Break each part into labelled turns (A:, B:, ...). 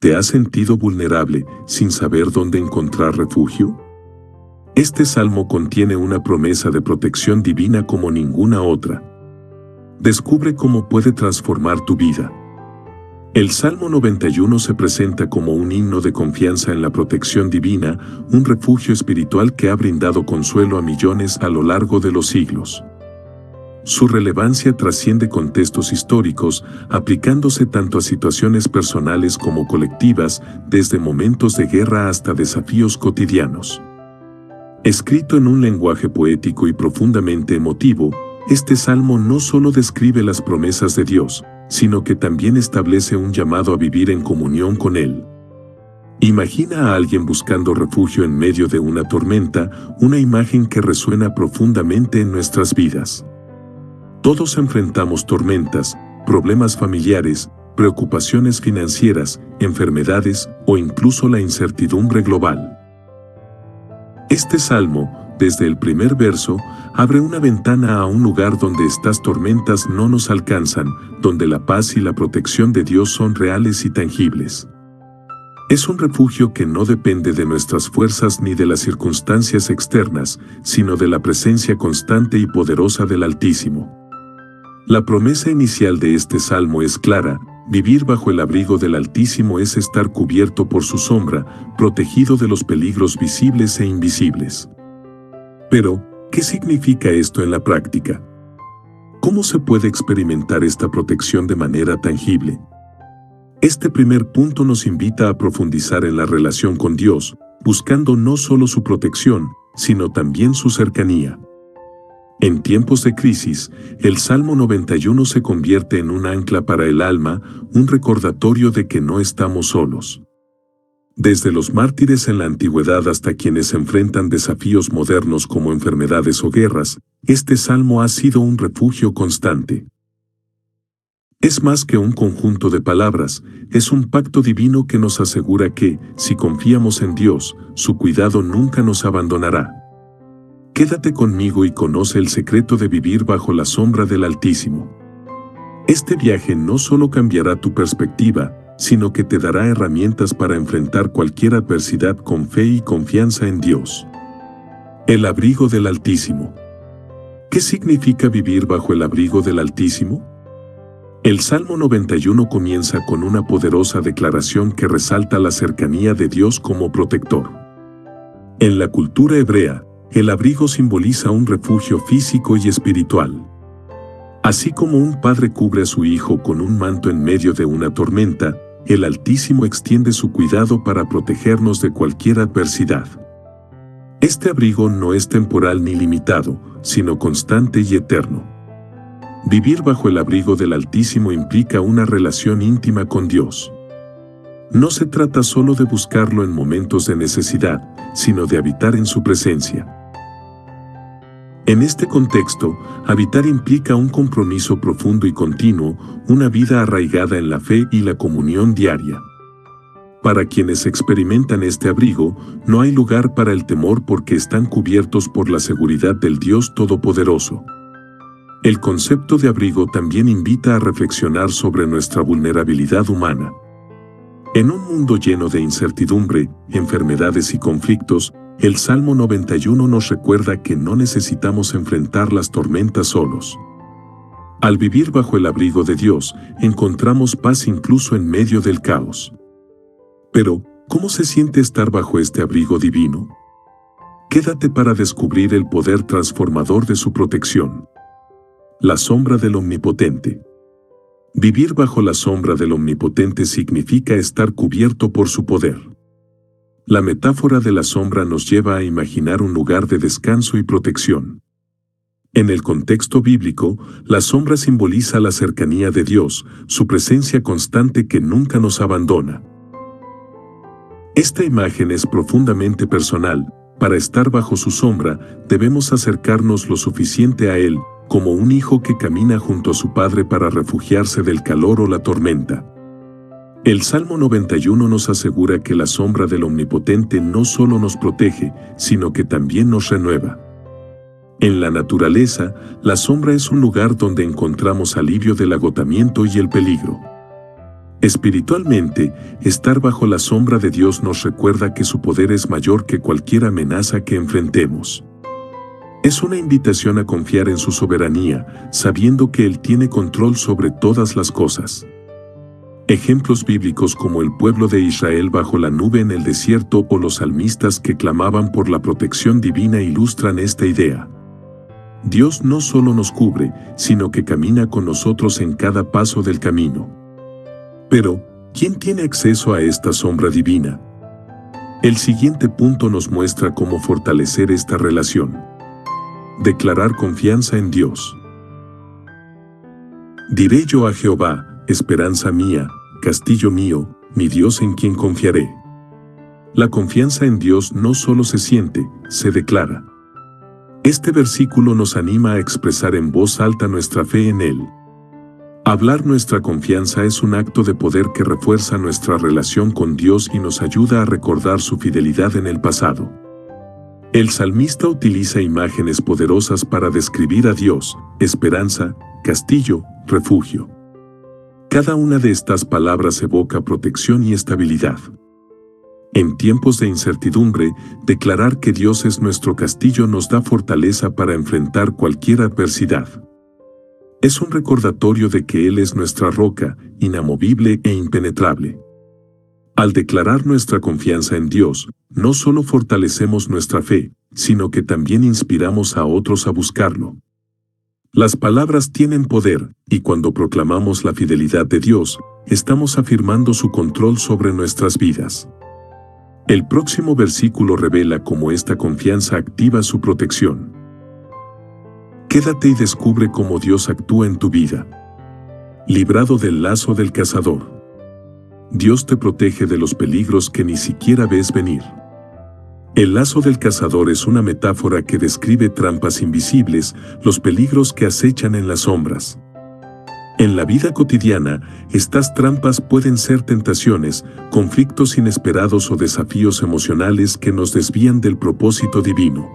A: ¿Te has sentido vulnerable sin saber dónde encontrar refugio? Este salmo contiene una promesa de protección divina como ninguna otra. Descubre cómo puede transformar tu vida. El Salmo 91 se presenta como un himno de confianza en la protección divina, un refugio espiritual que ha brindado consuelo a millones a lo largo de los siglos. Su relevancia trasciende contextos históricos, aplicándose tanto a situaciones personales como colectivas, desde momentos de guerra hasta desafíos cotidianos. Escrito en un lenguaje poético y profundamente emotivo, este salmo no solo describe las promesas de Dios, sino que también establece un llamado a vivir en comunión con Él. Imagina a alguien buscando refugio en medio de una tormenta, una imagen que resuena profundamente en nuestras vidas. Todos enfrentamos tormentas, problemas familiares, preocupaciones financieras, enfermedades o incluso la incertidumbre global. Este salmo, desde el primer verso, abre una ventana a un lugar donde estas tormentas no nos alcanzan, donde la paz y la protección de Dios son reales y tangibles. Es un refugio que no depende de nuestras fuerzas ni de las circunstancias externas, sino de la presencia constante y poderosa del Altísimo. La promesa inicial de este salmo es clara: vivir bajo el abrigo del Altísimo es estar cubierto por su sombra, protegido de los peligros visibles e invisibles. Pero, ¿qué significa esto en la práctica? ¿Cómo se puede experimentar esta protección de manera tangible? Este primer punto nos invita a profundizar en la relación con Dios, buscando no solo su protección, sino también su cercanía. En tiempos de crisis, el Salmo 91 se convierte en un ancla para el alma, un recordatorio de que no estamos solos. Desde los mártires en la antigüedad hasta quienes enfrentan desafíos modernos como enfermedades o guerras, este salmo ha sido un refugio constante. Es más que un conjunto de palabras, es un pacto divino que nos asegura que, si confiamos en Dios, su cuidado nunca nos abandonará. Quédate conmigo y conoce el secreto de vivir bajo la sombra del Altísimo. Este viaje no solo cambiará tu perspectiva, sino que te dará herramientas para enfrentar cualquier adversidad con fe y confianza en Dios. El abrigo del Altísimo. ¿Qué significa vivir bajo el abrigo del Altísimo? El Salmo 91 comienza con una poderosa declaración que resalta la cercanía de Dios como protector. En la cultura hebrea, el abrigo simboliza un refugio físico y espiritual. Así como un padre cubre a su hijo con un manto en medio de una tormenta, el Altísimo extiende su cuidado para protegernos de cualquier adversidad. Este abrigo no es temporal ni limitado, sino constante y eterno. Vivir bajo el abrigo del Altísimo implica una relación íntima con Dios. No se trata solo de buscarlo en momentos de necesidad, sino de habitar en su presencia. En este contexto, habitar implica un compromiso profundo y continuo, una vida arraigada en la fe y la comunión diaria. Para quienes experimentan este abrigo, no hay lugar para el temor porque están cubiertos por la seguridad del Dios Todopoderoso. El concepto de abrigo también invita a reflexionar sobre nuestra vulnerabilidad humana. En un mundo lleno de incertidumbre, enfermedades y conflictos, el Salmo 91 nos recuerda que no necesitamos enfrentar las tormentas solos. Al vivir bajo el abrigo de Dios, encontramos paz incluso en medio del caos. Pero, ¿cómo se siente estar bajo este abrigo divino? Quédate para descubrir el poder transformador de su protección. La sombra del Omnipotente. Vivir bajo la sombra del Omnipotente significa estar cubierto por su poder. La metáfora de la sombra nos lleva a imaginar un lugar de descanso y protección. En el contexto bíblico, la sombra simboliza la cercanía de Dios, su presencia constante que nunca nos abandona. Esta imagen es profundamente personal. Para estar bajo su sombra, debemos acercarnos lo suficiente a Él, como un hijo que camina junto a su padre para refugiarse del calor o la tormenta. El Salmo 91 nos asegura que la sombra del Omnipotente no solo nos protege, sino que también nos renueva. En la naturaleza, la sombra es un lugar donde encontramos alivio del agotamiento y el peligro. Espiritualmente, estar bajo la sombra de Dios nos recuerda que su poder es mayor que cualquier amenaza que enfrentemos. Es una invitación a confiar en su soberanía, sabiendo que Él tiene control sobre todas las cosas. Ejemplos bíblicos como el pueblo de Israel bajo la nube en el desierto o los salmistas que clamaban por la protección divina ilustran esta idea. Dios no solo nos cubre, sino que camina con nosotros en cada paso del camino. Pero, ¿quién tiene acceso a esta sombra divina? El siguiente punto nos muestra cómo fortalecer esta relación. Declarar confianza en Dios. Diré yo a Jehová, esperanza mía, castillo mío, mi Dios en quien confiaré. La confianza en Dios no solo se siente, se declara. Este versículo nos anima a expresar en voz alta nuestra fe en Él. Hablar nuestra confianza es un acto de poder que refuerza nuestra relación con Dios y nos ayuda a recordar su fidelidad en el pasado. El salmista utiliza imágenes poderosas para describir a Dios: esperanza, castillo, refugio. Cada una de estas palabras evoca protección y estabilidad. En tiempos de incertidumbre, declarar que Dios es nuestro castillo nos da fortaleza para enfrentar cualquier adversidad. Es un recordatorio de que Él es nuestra roca, inamovible e impenetrable. Al declarar nuestra confianza en Dios, no solo fortalecemos nuestra fe, sino que también inspiramos a otros a buscarlo. Las palabras tienen poder, y cuando proclamamos la fidelidad de Dios, estamos afirmando su control sobre nuestras vidas. El próximo versículo revela cómo esta confianza activa su protección. Quédate y descubre cómo Dios actúa en tu vida. Librado del lazo del cazador. Dios te protege de los peligros que ni siquiera ves venir. El lazo del cazador es una metáfora que describe trampas invisibles, los peligros que acechan en las sombras. En la vida cotidiana, estas trampas pueden ser tentaciones, conflictos inesperados o desafíos emocionales que nos desvían del propósito divino.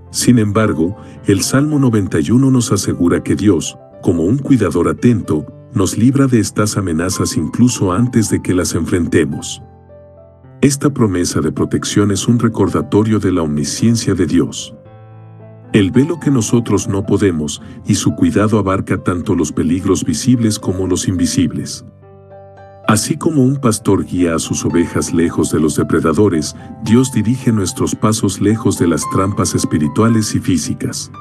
A: Sin embargo, el Salmo 91 nos asegura que Dios, como un cuidador atento, nos libra de estas amenazas incluso antes de que las enfrentemos. Esta promesa de protección es un recordatorio de la omnisciencia de Dios. Él ve lo que nosotros no podemos, y su cuidado abarca tanto los peligros visibles como los invisibles. Así como un pastor guía a sus ovejas lejos de los depredadores, Dios dirige nuestros pasos lejos de las trampas espirituales y físicas.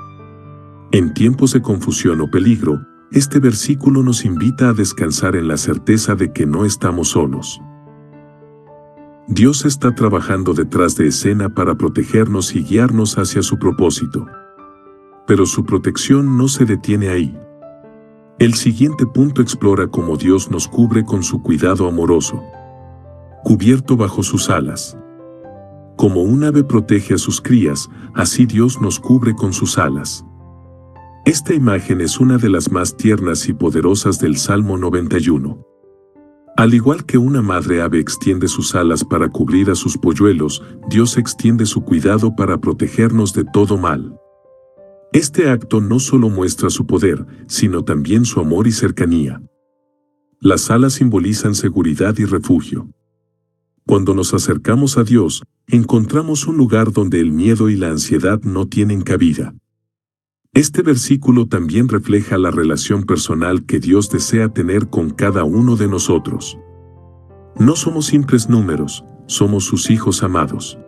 A: En tiempos de confusión o peligro, este versículo nos invita a descansar en la certeza de que no estamos solos. Dios está trabajando detrás de escena para protegernos y guiarnos hacia su propósito. Pero su protección no se detiene ahí. El siguiente punto explora cómo Dios nos cubre con su cuidado amoroso. Cubierto bajo sus alas. Como un ave protege a sus crías, así Dios nos cubre con sus alas. Esta imagen es una de las más tiernas y poderosas del Salmo 91. Al igual que una madre ave extiende sus alas para cubrir a sus polluelos, Dios extiende su cuidado para protegernos de todo mal. Este acto no solo muestra su poder, sino también su amor y cercanía. Las alas simbolizan seguridad y refugio. Cuando nos acercamos a Dios, encontramos un lugar donde el miedo y la ansiedad no tienen cabida. Este versículo también refleja la relación personal que Dios desea tener con cada uno de nosotros. No somos simples números, somos sus hijos amados.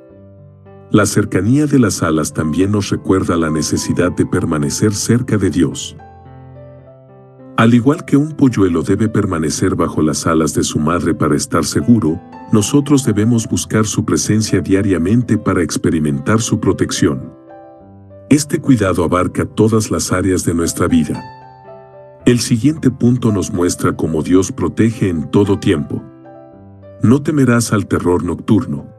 A: La cercanía de las alas también nos recuerda la necesidad de permanecer cerca de Dios. Al igual que un polluelo debe permanecer bajo las alas de su madre para estar seguro, nosotros debemos buscar su presencia diariamente para experimentar su protección. Este cuidado abarca todas las áreas de nuestra vida. El siguiente punto nos muestra cómo Dios protege en todo tiempo. No temerás al terror nocturno.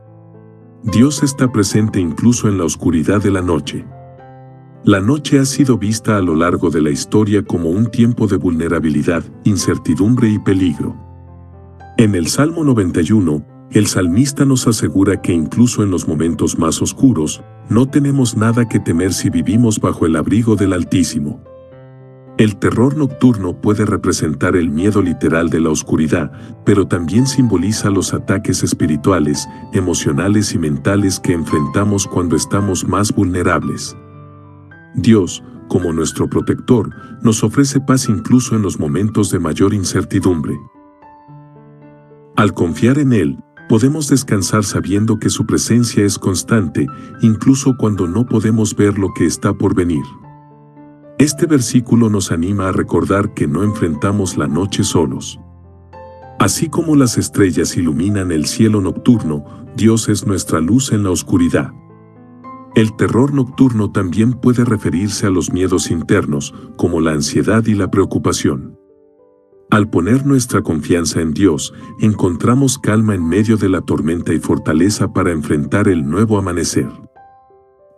A: Dios está presente incluso en la oscuridad de la noche. La noche ha sido vista a lo largo de la historia como un tiempo de vulnerabilidad, incertidumbre y peligro. En el Salmo 91, el salmista nos asegura que incluso en los momentos más oscuros, no tenemos nada que temer si vivimos bajo el abrigo del Altísimo. El terror nocturno puede representar el miedo literal de la oscuridad, pero también simboliza los ataques espirituales, emocionales y mentales que enfrentamos cuando estamos más vulnerables. Dios, como nuestro protector, nos ofrece paz incluso en los momentos de mayor incertidumbre. Al confiar en Él, podemos descansar sabiendo que su presencia es constante, incluso cuando no podemos ver lo que está por venir. Este versículo nos anima a recordar que no enfrentamos la noche solos. Así como las estrellas iluminan el cielo nocturno, Dios es nuestra luz en la oscuridad. El terror nocturno también puede referirse a los miedos internos, como la ansiedad y la preocupación. Al poner nuestra confianza en Dios, encontramos calma en medio de la tormenta y fortaleza para enfrentar el nuevo amanecer.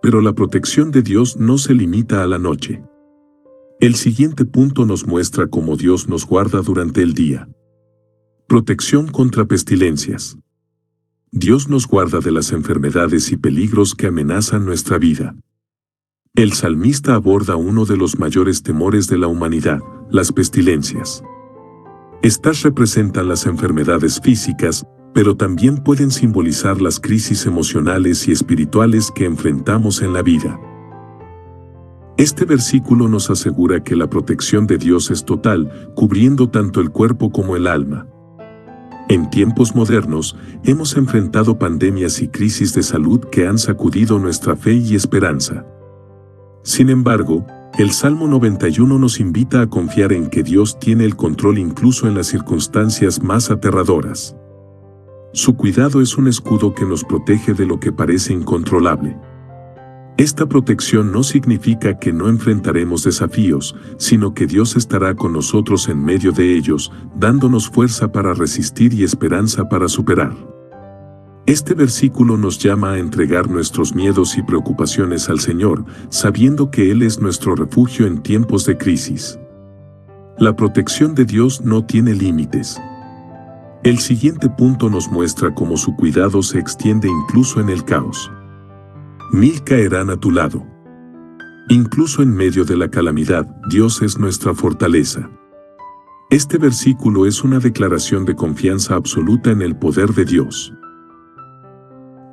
A: Pero la protección de Dios no se limita a la noche. El siguiente punto nos muestra cómo Dios nos guarda durante el día. Protección contra pestilencias. Dios nos guarda de las enfermedades y peligros que amenazan nuestra vida. El salmista aborda uno de los mayores temores de la humanidad, las pestilencias. Estas representan las enfermedades físicas, pero también pueden simbolizar las crisis emocionales y espirituales que enfrentamos en la vida. Este versículo nos asegura que la protección de Dios es total, cubriendo tanto el cuerpo como el alma. En tiempos modernos, hemos enfrentado pandemias y crisis de salud que han sacudido nuestra fe y esperanza. Sin embargo, el Salmo 91 nos invita a confiar en que Dios tiene el control incluso en las circunstancias más aterradoras. Su cuidado es un escudo que nos protege de lo que parece incontrolable. Esta protección no significa que no enfrentaremos desafíos, sino que Dios estará con nosotros en medio de ellos, dándonos fuerza para resistir y esperanza para superar. Este versículo nos llama a entregar nuestros miedos y preocupaciones al Señor, sabiendo que Él es nuestro refugio en tiempos de crisis. La protección de Dios no tiene límites. El siguiente punto nos muestra cómo su cuidado se extiende incluso en el caos. 1000 caerán a tu lado. Incluso en medio de la calamidad, Dios es nuestra fortaleza. Este versículo es una declaración de confianza absoluta en el poder de Dios.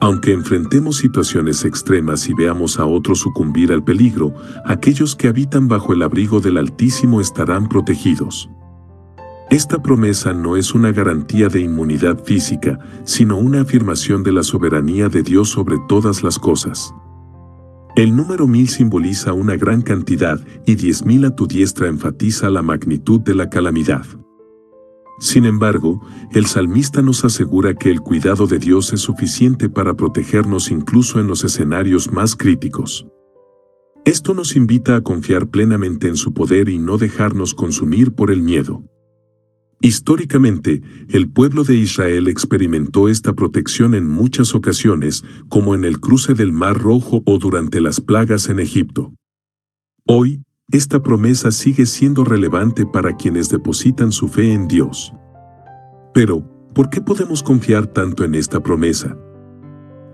A: Aunque enfrentemos situaciones extremas y veamos a otros sucumbir al peligro, aquellos que habitan bajo el abrigo del Altísimo estarán protegidos. Esta promesa no es una garantía de inmunidad física, sino una afirmación de la soberanía de Dios sobre todas las cosas. El número 1000 simboliza una gran cantidad y 10.000 a tu diestra enfatiza la magnitud de la calamidad. Sin embargo, el salmista nos asegura que el cuidado de Dios es suficiente para protegernos incluso en los escenarios más críticos. Esto nos invita a confiar plenamente en su poder y no dejarnos consumir por el miedo. Históricamente, el pueblo de Israel experimentó esta protección en muchas ocasiones, como en el cruce del Mar Rojo o durante las plagas en Egipto. Hoy, esta promesa sigue siendo relevante para quienes depositan su fe en Dios. Pero, ¿por qué podemos confiar tanto en esta promesa?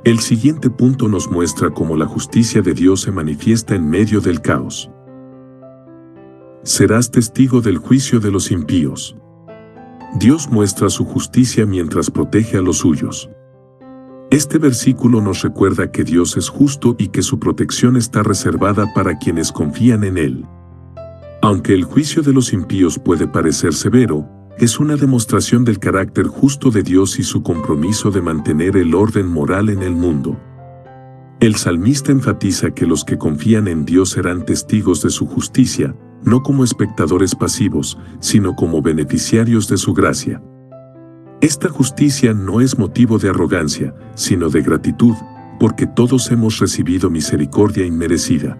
A: El siguiente punto nos muestra cómo la justicia de Dios se manifiesta en medio del caos. Serás testigo del juicio de los impíos. Dios muestra su justicia mientras protege a los suyos. Este versículo nos recuerda que Dios es justo y que su protección está reservada para quienes confían en Él. Aunque el juicio de los impíos puede parecer severo, es una demostración del carácter justo de Dios y su compromiso de mantener el orden moral en el mundo. El salmista enfatiza que los que confían en Dios serán testigos de su justicia, no como espectadores pasivos, sino como beneficiarios de su gracia. Esta justicia no es motivo de arrogancia, sino de gratitud, porque todos hemos recibido misericordia inmerecida.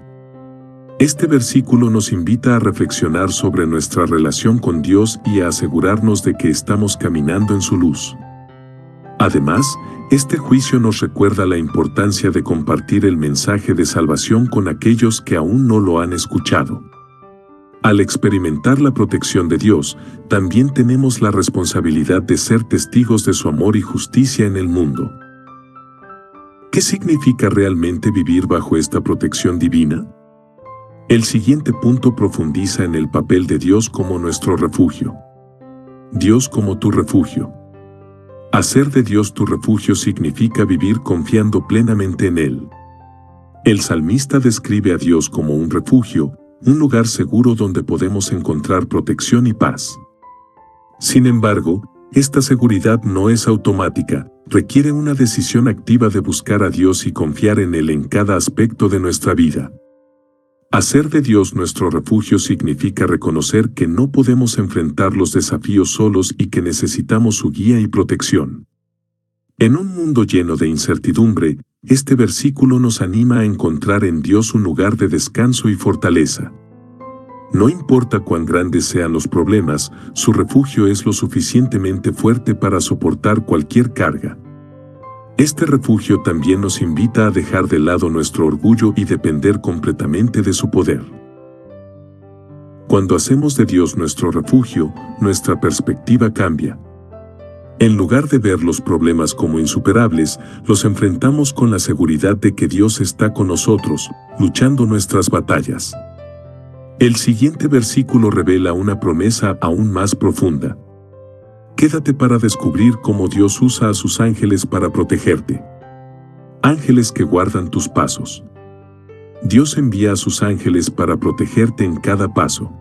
A: Este versículo nos invita a reflexionar sobre nuestra relación con Dios y a asegurarnos de que estamos caminando en su luz. Además, este juicio nos recuerda la importancia de compartir el mensaje de salvación con aquellos que aún no lo han escuchado. Al experimentar la protección de Dios, también tenemos la responsabilidad de ser testigos de su amor y justicia en el mundo. ¿Qué significa realmente vivir bajo esta protección divina? El siguiente punto profundiza en el papel de Dios como nuestro refugio. Dios como tu refugio. Hacer de Dios tu refugio significa vivir confiando plenamente en Él. El salmista describe a Dios como un refugio, un lugar seguro donde podemos encontrar protección y paz. Sin embargo, esta seguridad no es automática, requiere una decisión activa de buscar a Dios y confiar en Él en cada aspecto de nuestra vida. Hacer de Dios nuestro refugio significa reconocer que no podemos enfrentar los desafíos solos y que necesitamos su guía y protección. En un mundo lleno de incertidumbre, este versículo nos anima a encontrar en Dios un lugar de descanso y fortaleza. No importa cuán grandes sean los problemas, su refugio es lo suficientemente fuerte para soportar cualquier carga. Este refugio también nos invita a dejar de lado nuestro orgullo y depender completamente de su poder. Cuando hacemos de Dios nuestro refugio, nuestra perspectiva cambia. En lugar de ver los problemas como insuperables, los enfrentamos con la seguridad de que Dios está con nosotros, luchando nuestras batallas. El siguiente versículo revela una promesa aún más profunda. Quédate para descubrir cómo Dios usa a sus ángeles para protegerte. Ángeles que guardan tus pasos. Dios envía a sus ángeles para protegerte en cada paso.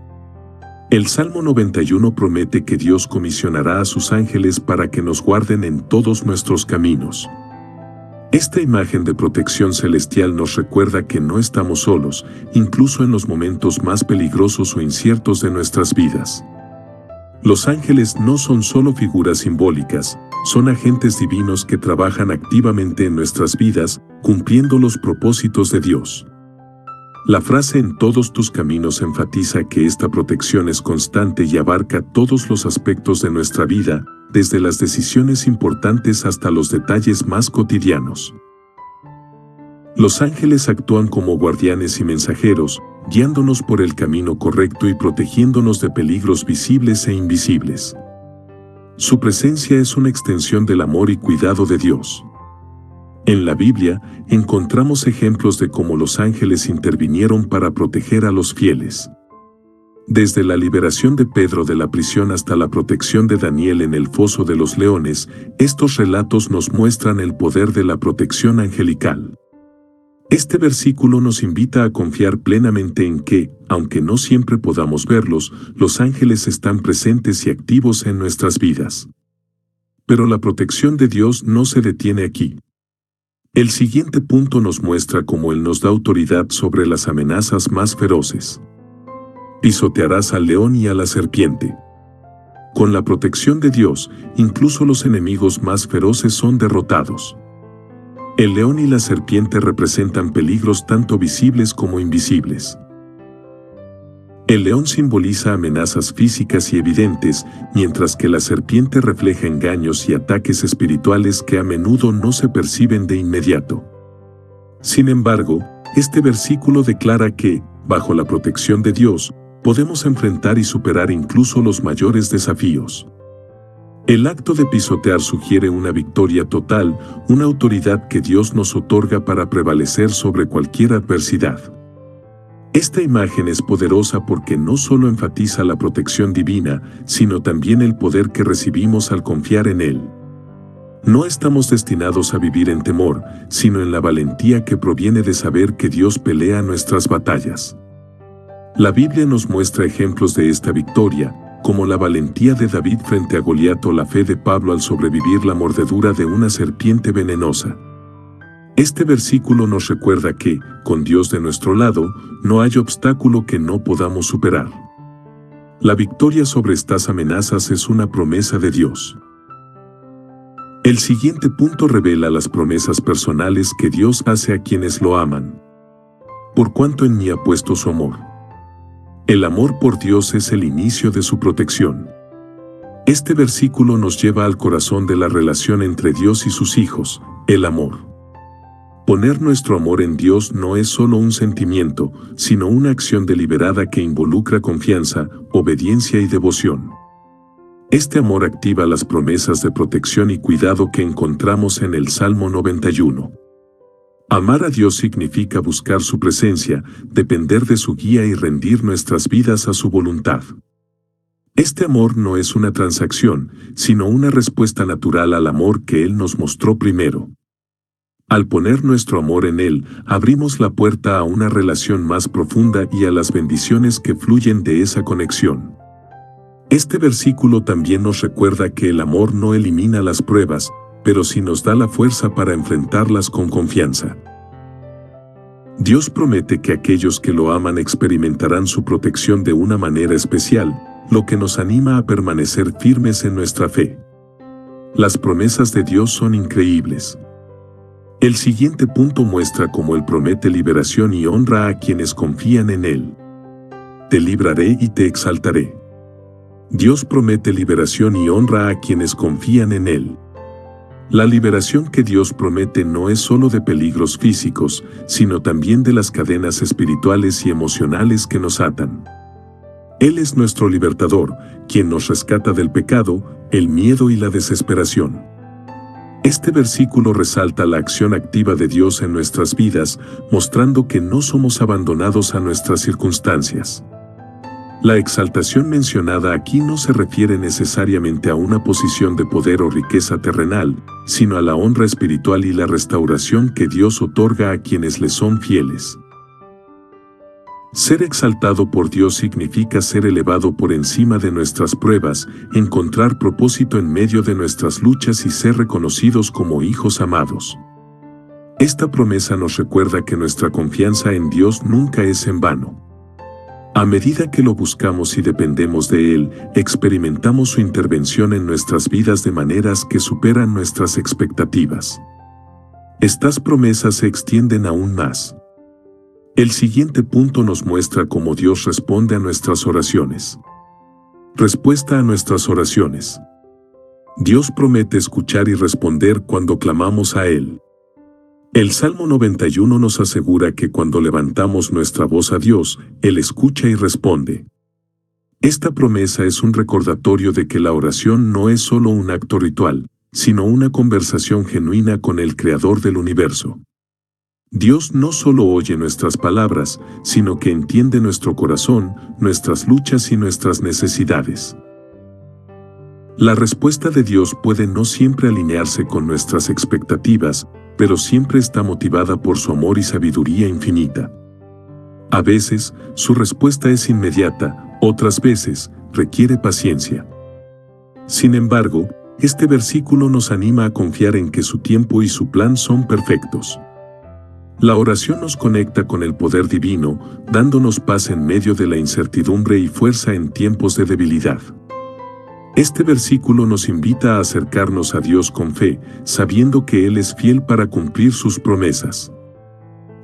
A: El Salmo 91 promete que Dios comisionará a sus ángeles para que nos guarden en todos nuestros caminos. Esta imagen de protección celestial nos recuerda que no estamos solos, incluso en los momentos más peligrosos o inciertos de nuestras vidas. Los ángeles no son solo figuras simbólicas, son agentes divinos que trabajan activamente en nuestras vidas, cumpliendo los propósitos de Dios. La frase "en todos tus caminos" enfatiza que esta protección es constante y abarca todos los aspectos de nuestra vida, desde las decisiones importantes hasta los detalles más cotidianos. Los ángeles actúan como guardianes y mensajeros, guiándonos por el camino correcto y protegiéndonos de peligros visibles e invisibles. Su presencia es una extensión del amor y cuidado de Dios. En la Biblia, encontramos ejemplos de cómo los ángeles intervinieron para proteger a los fieles. Desde la liberación de Pedro de la prisión hasta la protección de Daniel en el foso de los leones, estos relatos nos muestran el poder de la protección angelical. Este versículo nos invita a confiar plenamente en que, aunque no siempre podamos verlos, los ángeles están presentes y activos en nuestras vidas. Pero la protección de Dios no se detiene aquí. El siguiente punto nos muestra cómo Él nos da autoridad sobre las amenazas más feroces. Pisotearás al león y a la serpiente. Con la protección de Dios, incluso los enemigos más feroces son derrotados. El león y la serpiente representan peligros tanto visibles como invisibles. El león simboliza amenazas físicas y evidentes, mientras que la serpiente refleja engaños y ataques espirituales que a menudo no se perciben de inmediato. Sin embargo, este versículo declara que, bajo la protección de Dios, podemos enfrentar y superar incluso los mayores desafíos. El acto de pisotear sugiere una victoria total, una autoridad que Dios nos otorga para prevalecer sobre cualquier adversidad. Esta imagen es poderosa porque no solo enfatiza la protección divina, sino también el poder que recibimos al confiar en Él. No estamos destinados a vivir en temor, sino en la valentía que proviene de saber que Dios pelea nuestras batallas. La Biblia nos muestra ejemplos de esta victoria, como la valentía de David frente a Goliat o la fe de Pablo al sobrevivir la mordedura de una serpiente venenosa. Este versículo nos recuerda que, con Dios de nuestro lado, no hay obstáculo que no podamos superar. La victoria sobre estas amenazas es una promesa de Dios. El siguiente punto revela las promesas personales que Dios hace a quienes lo aman. Por cuanto en mí ha puesto su amor. El amor por Dios es el inicio de su protección. Este versículo nos lleva al corazón de la relación entre Dios y sus hijos, el amor. Poner nuestro amor en Dios no es solo un sentimiento, sino una acción deliberada que involucra confianza, obediencia y devoción. Este amor activa las promesas de protección y cuidado que encontramos en el Salmo 91. Amar a Dios significa buscar su presencia, depender de su guía y rendir nuestras vidas a su voluntad. Este amor no es una transacción, sino una respuesta natural al amor que Él nos mostró primero. Al poner nuestro amor en Él, abrimos la puerta a una relación más profunda y a las bendiciones que fluyen de esa conexión. Este versículo también nos recuerda que el amor no elimina las pruebas, pero sí nos da la fuerza para enfrentarlas con confianza. Dios promete que aquellos que lo aman experimentarán su protección de una manera especial, lo que nos anima a permanecer firmes en nuestra fe. Las promesas de Dios son increíbles. El siguiente punto muestra cómo Él promete liberación y honra a quienes confían en Él. Te libraré y te exaltaré. Dios promete liberación y honra a quienes confían en Él. La liberación que Dios promete no es solo de peligros físicos, sino también de las cadenas espirituales y emocionales que nos atan. Él es nuestro libertador, quien nos rescata del pecado, el miedo y la desesperación. Este versículo resalta la acción activa de Dios en nuestras vidas, mostrando que no somos abandonados a nuestras circunstancias. La exaltación mencionada aquí no se refiere necesariamente a una posición de poder o riqueza terrenal, sino a la honra espiritual y la restauración que Dios otorga a quienes le son fieles. Ser exaltado por Dios significa ser elevado por encima de nuestras pruebas, encontrar propósito en medio de nuestras luchas y ser reconocidos como hijos amados. Esta promesa nos recuerda que nuestra confianza en Dios nunca es en vano. A medida que lo buscamos y dependemos de Él, experimentamos su intervención en nuestras vidas de maneras que superan nuestras expectativas. Estas promesas se extienden aún más. El siguiente punto nos muestra cómo Dios responde a nuestras oraciones. Respuesta a nuestras oraciones. Dios promete escuchar y responder cuando clamamos a Él. El Salmo 91 nos asegura que cuando levantamos nuestra voz a Dios, Él escucha y responde. Esta promesa es un recordatorio de que la oración no es solo un acto ritual, sino una conversación genuina con el Creador del universo. Dios no solo oye nuestras palabras, sino que entiende nuestro corazón, nuestras luchas y nuestras necesidades. La respuesta de Dios puede no siempre alinearse con nuestras expectativas, pero siempre está motivada por su amor y sabiduría infinita. A veces, su respuesta es inmediata, otras veces, requiere paciencia. Sin embargo, este versículo nos anima a confiar en que su tiempo y su plan son perfectos. La oración nos conecta con el poder divino, dándonos paz en medio de la incertidumbre y fuerza en tiempos de debilidad. Este versículo nos invita a acercarnos a Dios con fe, sabiendo que Él es fiel para cumplir sus promesas.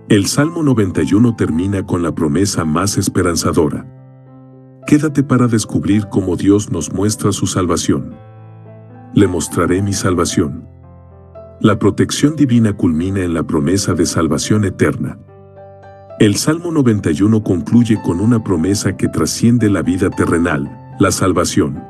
A: El Salmo 91 termina con la promesa más esperanzadora. Quédate para descubrir cómo Dios nos muestra su salvación. Le mostraré mi salvación. La protección divina culmina en la promesa de salvación eterna. El Salmo 91 concluye con una promesa que trasciende la vida terrenal, la salvación.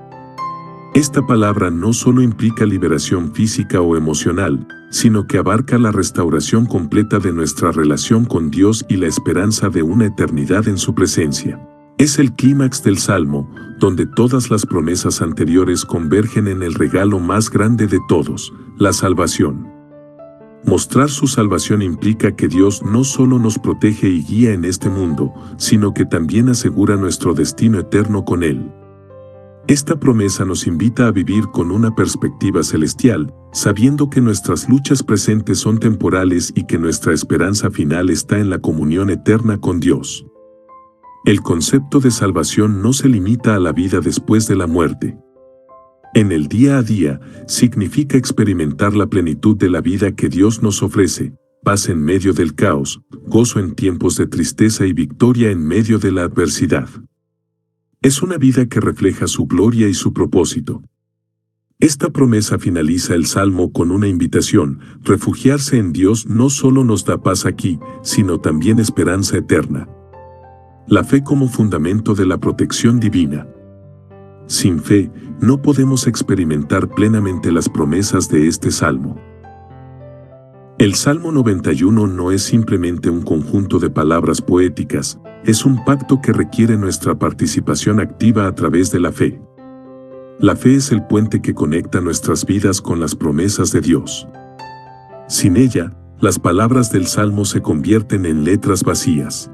A: Esta palabra no solo implica liberación física o emocional, sino que abarca la restauración completa de nuestra relación con Dios y la esperanza de una eternidad en su presencia. Es el clímax del Salmo, donde todas las promesas anteriores convergen en el regalo más grande de todos, la salvación. Mostrar su salvación implica que Dios no solo nos protege y guía en este mundo, sino que también asegura nuestro destino eterno con Él. Esta promesa nos invita a vivir con una perspectiva celestial, sabiendo que nuestras luchas presentes son temporales y que nuestra esperanza final está en la comunión eterna con Dios. El concepto de salvación no se limita a la vida después de la muerte. En el día a día, significa experimentar la plenitud de la vida que Dios nos ofrece, paz en medio del caos, gozo en tiempos de tristeza y victoria en medio de la adversidad. Es una vida que refleja su gloria y su propósito. Esta promesa finaliza el Salmo con una invitación: refugiarse en Dios no solo nos da paz aquí, sino también esperanza eterna. La fe como fundamento de la protección divina. Sin fe, no podemos experimentar plenamente las promesas de este Salmo. El Salmo 91 no es simplemente un conjunto de palabras poéticas, es un pacto que requiere nuestra participación activa a través de la fe. La fe es el puente que conecta nuestras vidas con las promesas de Dios. Sin ella, las palabras del Salmo se convierten en letras vacías.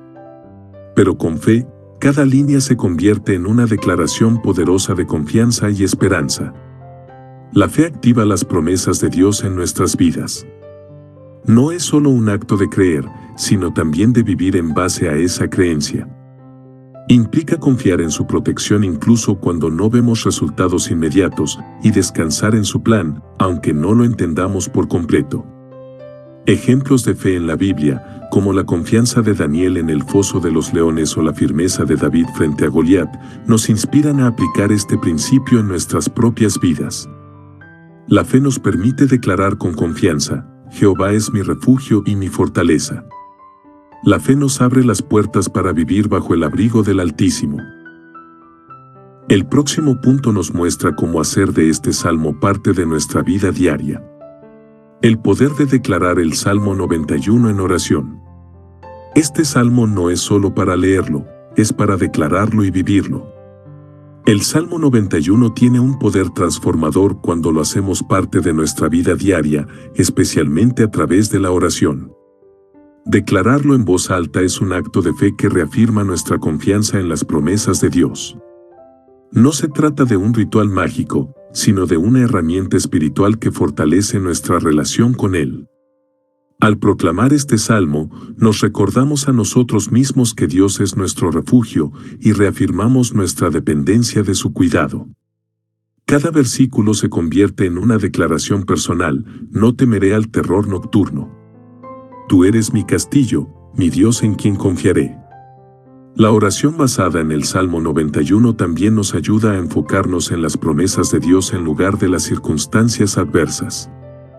A: Pero con fe, cada línea se convierte en una declaración poderosa de confianza y esperanza. La fe activa las promesas de Dios en nuestras vidas. No es solo un acto de creer, sino también de vivir en base a esa creencia. Implica confiar en su protección incluso cuando no vemos resultados inmediatos y descansar en su plan, aunque no lo entendamos por completo. Ejemplos de fe en la Biblia, como la confianza de Daniel en el foso de los leones o la firmeza de David frente a Goliat, nos inspiran a aplicar este principio en nuestras propias vidas. La fe nos permite declarar con confianza: Jehová es mi refugio y mi fortaleza. La fe nos abre las puertas para vivir bajo el abrigo del Altísimo. El próximo punto nos muestra cómo hacer de este salmo parte de nuestra vida diaria. El poder de declarar el Salmo 91 en oración. Este salmo no es solo para leerlo, es para declararlo y vivirlo. El Salmo 91 tiene un poder transformador cuando lo hacemos parte de nuestra vida diaria, especialmente a través de la oración. Declararlo en voz alta es un acto de fe que reafirma nuestra confianza en las promesas de Dios. No se trata de un ritual mágico, sino de una herramienta espiritual que fortalece nuestra relación con Él. Al proclamar este salmo, nos recordamos a nosotros mismos que Dios es nuestro refugio y reafirmamos nuestra dependencia de su cuidado. Cada versículo se convierte en una declaración personal: no temeré al terror nocturno. Tú eres mi castillo, mi Dios en quien confiaré. La oración basada en el Salmo 91 también nos ayuda a enfocarnos en las promesas de Dios en lugar de las circunstancias adversas.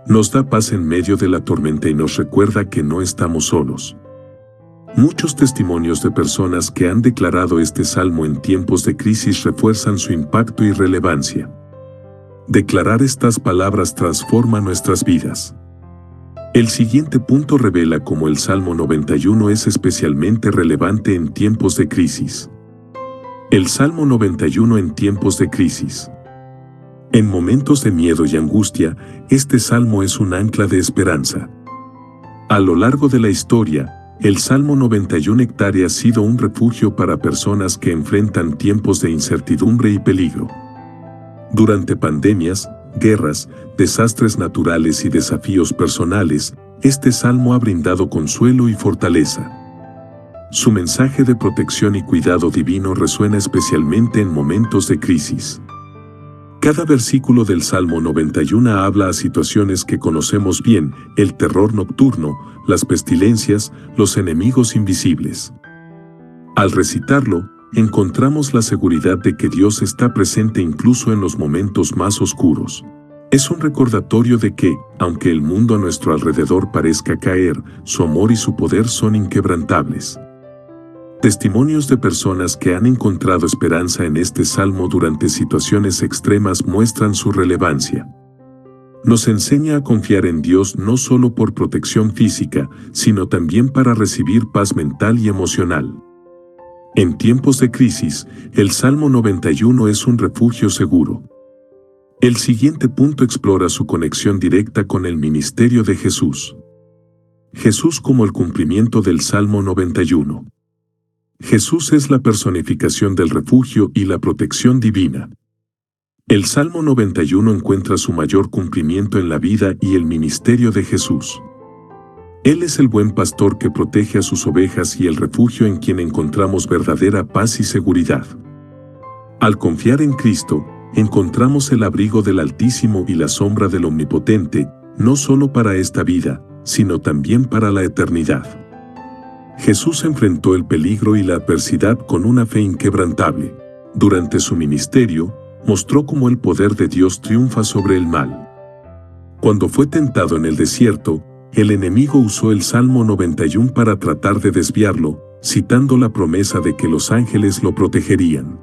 A: Nos da paz en medio de la tormenta y nos recuerda que no estamos solos. Muchos testimonios de personas que han declarado este salmo en tiempos de crisis refuerzan su impacto y relevancia. Declarar estas palabras transforma nuestras vidas. El siguiente punto revela cómo el Salmo 91 es especialmente relevante en tiempos de crisis. El Salmo 91 en tiempos de crisis. En momentos de miedo y angustia, este salmo es un ancla de esperanza. A lo largo de la historia, el Salmo 91 ha sido un refugio para personas que enfrentan tiempos de incertidumbre y peligro. Durante pandemias, guerras, desastres naturales y desafíos personales, este salmo ha brindado consuelo y fortaleza. Su mensaje de protección y cuidado divino resuena especialmente en momentos de crisis. Cada versículo del Salmo 91 habla a situaciones que conocemos bien: el terror nocturno, las pestilencias, los enemigos invisibles. Al recitarlo, encontramos la seguridad de que Dios está presente incluso en los momentos más oscuros. Es un recordatorio de que, aunque el mundo a nuestro alrededor parezca caer, su amor y su poder son inquebrantables. Testimonios de personas que han encontrado esperanza en este salmo durante situaciones extremas muestran su relevancia. Nos enseña a confiar en Dios no solo por protección física, sino también para recibir paz mental y emocional. En tiempos de crisis, el Salmo 91 es un refugio seguro. El siguiente punto explora su conexión directa con el ministerio de Jesús. Jesús como el cumplimiento del Salmo 91. Jesús es la personificación del refugio y la protección divina. El Salmo 91 encuentra su mayor cumplimiento en la vida y el ministerio de Jesús. Él es el buen pastor que protege a sus ovejas y el refugio en quien encontramos verdadera paz y seguridad. Al confiar en Cristo, encontramos el abrigo del Altísimo y la sombra del Omnipotente, no solo para esta vida, sino también para la eternidad. Jesús enfrentó el peligro y la adversidad con una fe inquebrantable. Durante su ministerio, mostró cómo el poder de Dios triunfa sobre el mal. Cuando fue tentado en el desierto, el enemigo usó el Salmo 91 para tratar de desviarlo, citando la promesa de que los ángeles lo protegerían.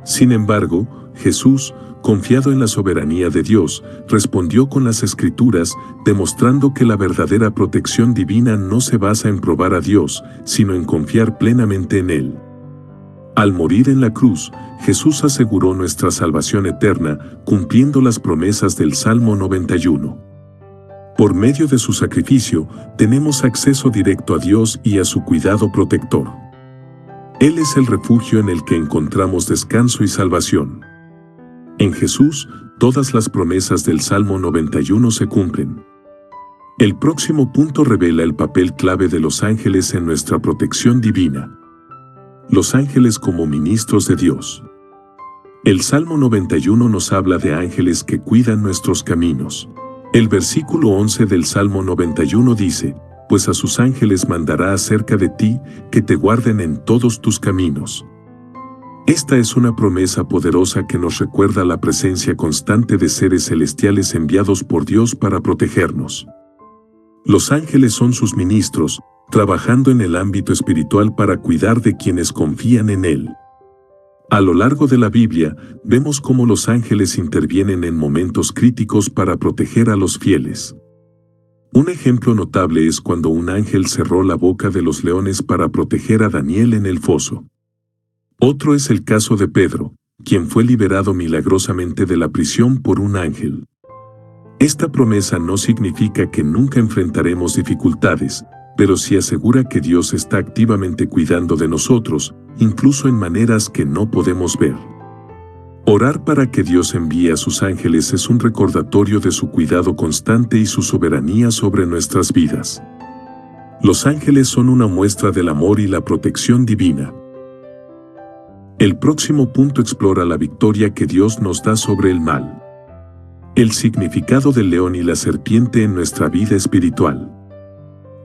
A: Sin embargo, Jesús, confiado en la soberanía de Dios, respondió con las Escrituras, demostrando que la verdadera protección divina no se basa en probar a Dios, sino en confiar plenamente en Él. Al morir en la cruz, Jesús aseguró nuestra salvación eterna, cumpliendo las promesas del Salmo 91. Por medio de su sacrificio, tenemos acceso directo a Dios y a su cuidado protector. Él es el refugio en el que encontramos descanso y salvación. En Jesús, todas las promesas del Salmo 91 se cumplen. El próximo punto revela el papel clave de los ángeles en nuestra protección divina. Los ángeles como ministros de Dios. El Salmo 91 nos habla de ángeles que cuidan nuestros caminos. El versículo 11 del Salmo 91 dice, «Pues a sus ángeles mandará acerca de ti, que te guarden en todos tus caminos». Esta es una promesa poderosa que nos recuerda la presencia constante de seres celestiales enviados por Dios para protegernos. Los ángeles son sus ministros, trabajando en el ámbito espiritual para cuidar de quienes confían en Él. A lo largo de la Biblia, vemos cómo los ángeles intervienen en momentos críticos para proteger a los fieles. Un ejemplo notable es cuando un ángel cerró la boca de los leones para proteger a Daniel en el foso. Otro es el caso de Pedro, quien fue liberado milagrosamente de la prisión por un ángel. Esta promesa no significa que nunca enfrentaremos dificultades, pero sí asegura que Dios está activamente cuidando de nosotros, incluso en maneras que no podemos ver. Orar para que Dios envíe a sus ángeles es un recordatorio de su cuidado constante y su soberanía sobre nuestras vidas. Los ángeles son una muestra del amor y la protección divina. El próximo punto explora la victoria que Dios nos da sobre el mal. El significado del león y la serpiente en nuestra vida espiritual.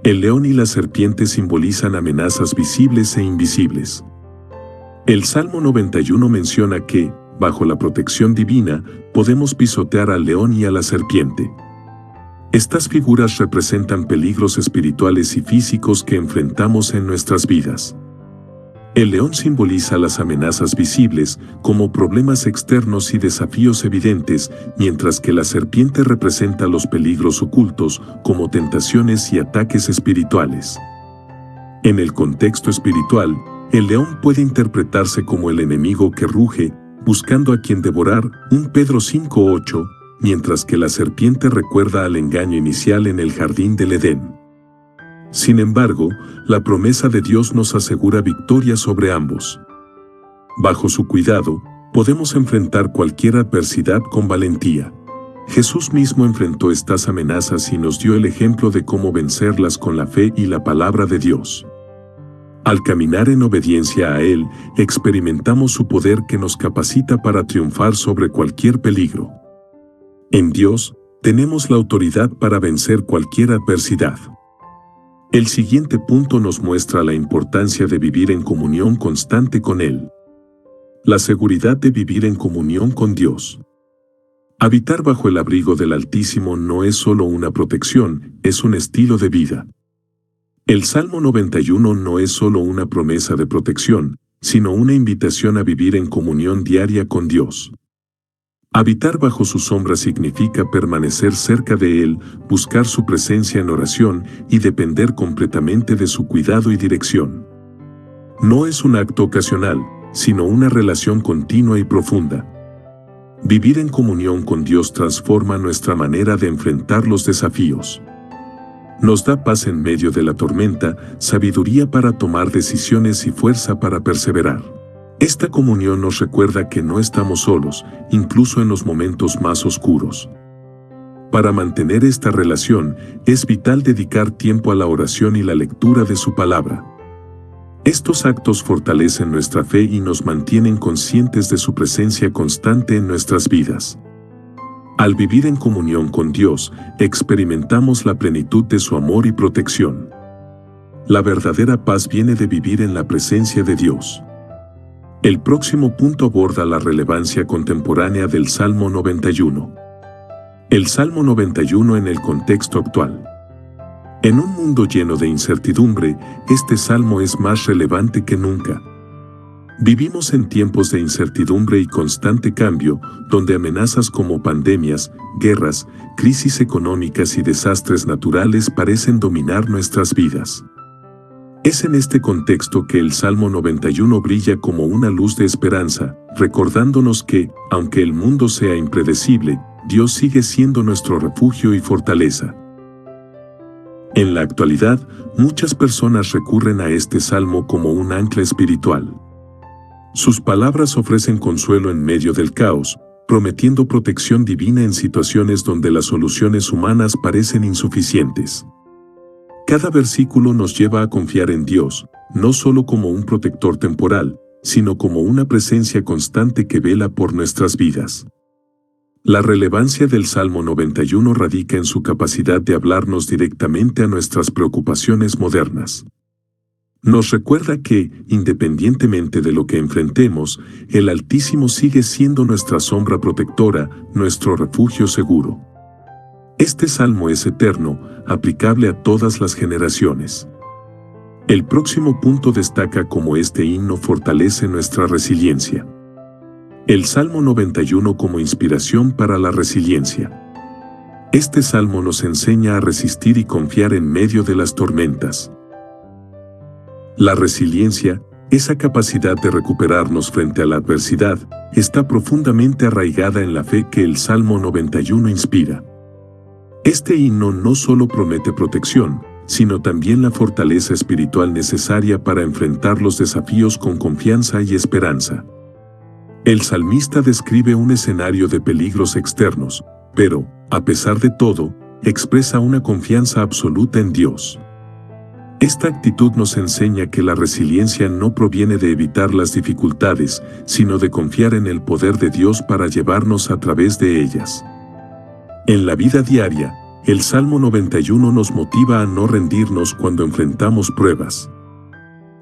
A: El león y la serpiente simbolizan amenazas visibles e invisibles. El Salmo 91 menciona que, bajo la protección divina, podemos pisotear al león y a la serpiente. Estas figuras representan peligros espirituales y físicos que enfrentamos en nuestras vidas. El león simboliza las amenazas visibles, como problemas externos y desafíos evidentes, mientras que la serpiente representa los peligros ocultos, como tentaciones y ataques espirituales. En el contexto espiritual, el león puede interpretarse como el enemigo que ruge, buscando a quien devorar, 1 Pedro 5:8, mientras que la serpiente recuerda al engaño inicial en el jardín del Edén. Sin embargo, la promesa de Dios nos asegura victoria sobre ambos. Bajo su cuidado, podemos enfrentar cualquier adversidad con valentía. Jesús mismo enfrentó estas amenazas y nos dio el ejemplo de cómo vencerlas con la fe y la palabra de Dios. Al caminar en obediencia a Él, experimentamos su poder que nos capacita para triunfar sobre cualquier peligro. En Dios, tenemos la autoridad para vencer cualquier adversidad. El siguiente punto nos muestra la importancia de vivir en comunión constante con Él. La seguridad de vivir en comunión con Dios. Habitar bajo el abrigo del Altísimo no es solo una protección, es un estilo de vida. El Salmo 91 no es solo una promesa de protección, sino una invitación a vivir en comunión diaria con Dios. Habitar bajo su sombra significa permanecer cerca de Él, buscar su presencia en oración y depender completamente de su cuidado y dirección. No es un acto ocasional, sino una relación continua y profunda. Vivir en comunión con Dios transforma nuestra manera de enfrentar los desafíos. Nos da paz en medio de la tormenta, sabiduría para tomar decisiones y fuerza para perseverar. Esta comunión nos recuerda que no estamos solos, incluso en los momentos más oscuros. Para mantener esta relación, es vital dedicar tiempo a la oración y la lectura de su palabra. Estos actos fortalecen nuestra fe y nos mantienen conscientes de su presencia constante en nuestras vidas. Al vivir en comunión con Dios, experimentamos la plenitud de su amor y protección. La verdadera paz viene de vivir en la presencia de Dios. El próximo punto aborda la relevancia contemporánea del Salmo 91. El Salmo 91 en el contexto actual. En un mundo lleno de incertidumbre, este salmo es más relevante que nunca. Vivimos en tiempos de incertidumbre y constante cambio, donde amenazas como pandemias, guerras, crisis económicas y desastres naturales parecen dominar nuestras vidas. Es en este contexto que el Salmo 91 brilla como una luz de esperanza, recordándonos que, aunque el mundo sea impredecible, Dios sigue siendo nuestro refugio y fortaleza. En la actualidad, muchas personas recurren a este salmo como un ancla espiritual. Sus palabras ofrecen consuelo en medio del caos, prometiendo protección divina en situaciones donde las soluciones humanas parecen insuficientes. Cada versículo nos lleva a confiar en Dios, no solo como un protector temporal, sino como una presencia constante que vela por nuestras vidas. La relevancia del Salmo 91 radica en su capacidad de hablarnos directamente a nuestras preocupaciones modernas. Nos recuerda que, independientemente de lo que enfrentemos, el Altísimo sigue siendo nuestra sombra protectora, nuestro refugio seguro. Este salmo es eterno, aplicable a todas las generaciones. El próximo punto destaca cómo este himno fortalece nuestra resiliencia. El Salmo 91 como inspiración para la resiliencia. Este salmo nos enseña a resistir y confiar en medio de las tormentas. La resiliencia, esa capacidad de recuperarnos frente a la adversidad, está profundamente arraigada en la fe que el Salmo 91 inspira. Este himno no solo promete protección, sino también la fortaleza espiritual necesaria para enfrentar los desafíos con confianza y esperanza. El salmista describe un escenario de peligros externos, pero, a pesar de todo, expresa una confianza absoluta en Dios. Esta actitud nos enseña que la resiliencia no proviene de evitar las dificultades, sino de confiar en el poder de Dios para llevarnos a través de ellas. En la vida diaria, el Salmo 91 nos motiva a no rendirnos cuando enfrentamos pruebas.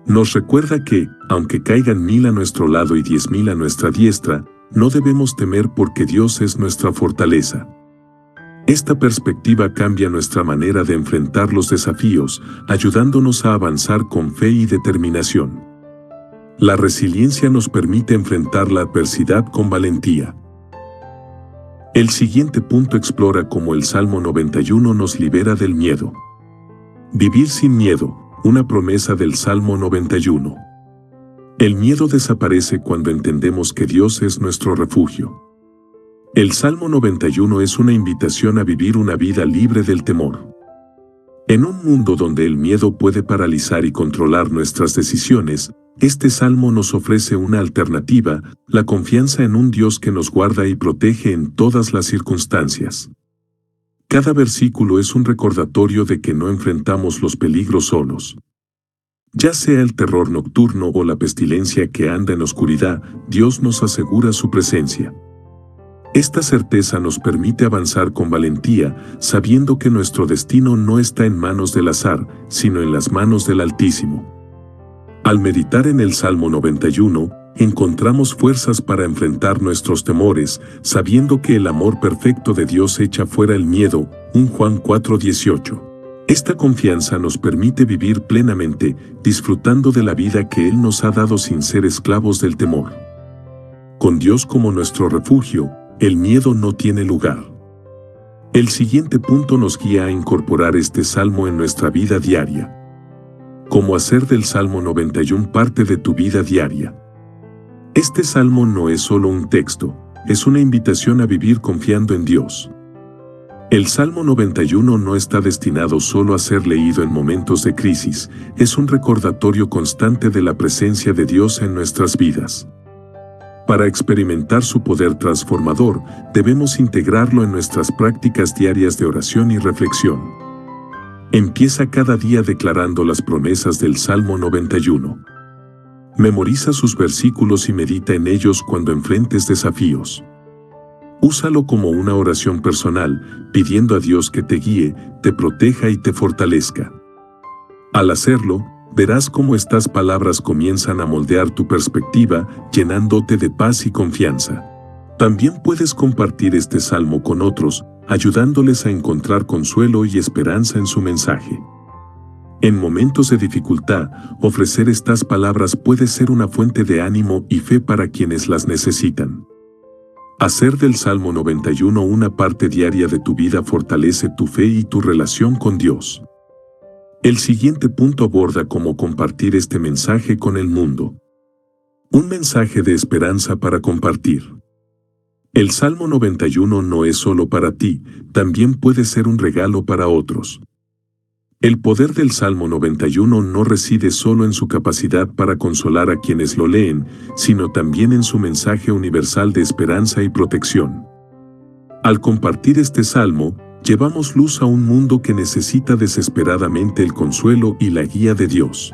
A: Nos recuerda que, aunque caigan 1000 a nuestro lado y 10.000 a nuestra diestra, no debemos temer porque Dios es nuestra fortaleza. Esta perspectiva cambia nuestra manera de enfrentar los desafíos, ayudándonos a avanzar con fe y determinación. La resiliencia nos permite enfrentar la adversidad con valentía. El siguiente punto explora cómo el Salmo 91 nos libera del miedo. Vivir sin miedo, una promesa del Salmo 91. El miedo desaparece cuando entendemos que Dios es nuestro refugio. El Salmo 91 es una invitación a vivir una vida libre del temor. En un mundo donde el miedo puede paralizar y controlar nuestras decisiones, este salmo nos ofrece una alternativa, la confianza en un Dios que nos guarda y protege en todas las circunstancias. Cada versículo es un recordatorio de que no enfrentamos los peligros solos. Ya sea el terror nocturno o la pestilencia que anda en oscuridad, Dios nos asegura su presencia. Esta certeza nos permite avanzar con valentía, sabiendo que nuestro destino no está en manos del azar, sino en las manos del Altísimo. Al meditar en el Salmo 91, encontramos fuerzas para enfrentar nuestros temores, sabiendo que el amor perfecto de Dios echa fuera el miedo, 1 Juan 4:18. Esta confianza nos permite vivir plenamente, disfrutando de la vida que Él nos ha dado sin ser esclavos del temor. Con Dios como nuestro refugio, el miedo no tiene lugar. El siguiente punto nos guía a incorporar este salmo en nuestra vida diaria. ¿Cómo hacer del Salmo 91 parte de tu vida diaria? Este salmo no es solo un texto, es una invitación a vivir confiando en Dios. El Salmo 91 no está destinado solo a ser leído en momentos de crisis, es un recordatorio constante de la presencia de Dios en nuestras vidas. Para experimentar su poder transformador, debemos integrarlo en nuestras prácticas diarias de oración y reflexión. Empieza cada día declarando las promesas del Salmo 91. Memoriza sus versículos y medita en ellos cuando enfrentes desafíos. Úsalo como una oración personal, pidiendo a Dios que te guíe, te proteja y te fortalezca. Al hacerlo, verás cómo estas palabras comienzan a moldear tu perspectiva, llenándote de paz y confianza. También puedes compartir este salmo con otros, ayudándoles a encontrar consuelo y esperanza en su mensaje. En momentos de dificultad, ofrecer estas palabras puede ser una fuente de ánimo y fe para quienes las necesitan. Hacer del Salmo 91 una parte diaria de tu vida fortalece tu fe y tu relación con Dios. El siguiente punto aborda cómo compartir este mensaje con el mundo. Un mensaje de esperanza para compartir. El Salmo 91 no es solo para ti, también puede ser un regalo para otros. El poder del Salmo 91 no reside solo en su capacidad para consolar a quienes lo leen, sino también en su mensaje universal de esperanza y protección. Al compartir este salmo, llevamos luz a un mundo que necesita desesperadamente el consuelo y la guía de Dios.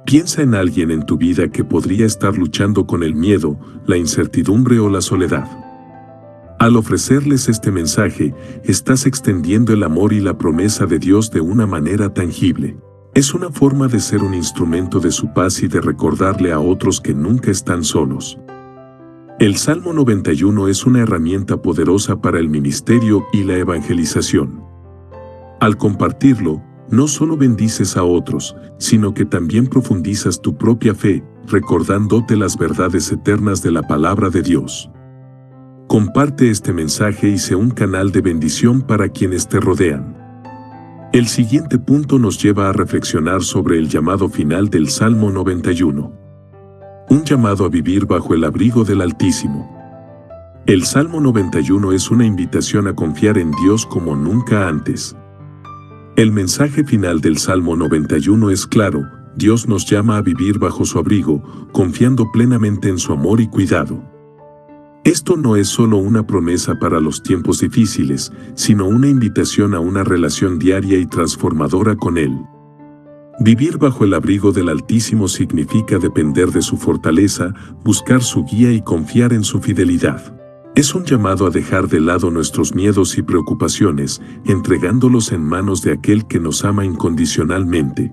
A: Piensa en alguien en tu vida que podría estar luchando con el miedo, la incertidumbre o la soledad. Al ofrecerles este mensaje, estás extendiendo el amor y la promesa de Dios de una manera tangible. Es una forma de ser un instrumento de su paz y de recordarle a otros que nunca están solos. El Salmo 91 es una herramienta poderosa para el ministerio y la evangelización. Al compartirlo, no solo bendices a otros, sino que también profundizas tu propia fe, recordándote las verdades eternas de la palabra de Dios. Comparte este mensaje y sé un canal de bendición para quienes te rodean. El siguiente punto nos lleva a reflexionar sobre el llamado final del Salmo 91. Un llamado a vivir bajo el abrigo del Altísimo. El Salmo 91 es una invitación a confiar en Dios como nunca antes. El mensaje final del Salmo 91 es claro: Dios nos llama a vivir bajo su abrigo, confiando plenamente en su amor y cuidado. Esto no es solo una promesa para los tiempos difíciles, sino una invitación a una relación diaria y transformadora con Él. Vivir bajo el abrigo del Altísimo significa depender de su fortaleza, buscar su guía y confiar en su fidelidad. Es un llamado a dejar de lado nuestros miedos y preocupaciones, entregándolos en manos de aquel que nos ama incondicionalmente.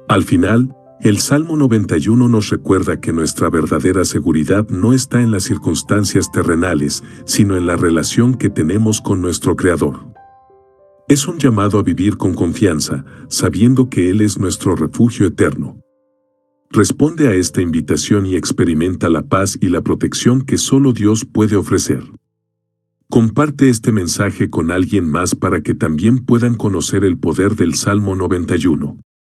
A: Al final, el Salmo 91 nos recuerda que nuestra verdadera seguridad no está en las circunstancias terrenales, sino en la relación que tenemos con nuestro Creador. Es un llamado a vivir con confianza, sabiendo que Él es nuestro refugio eterno. Responde a esta invitación y experimenta la paz y la protección que solo Dios puede ofrecer. Comparte este mensaje con alguien más para que también puedan conocer el poder del Salmo 91.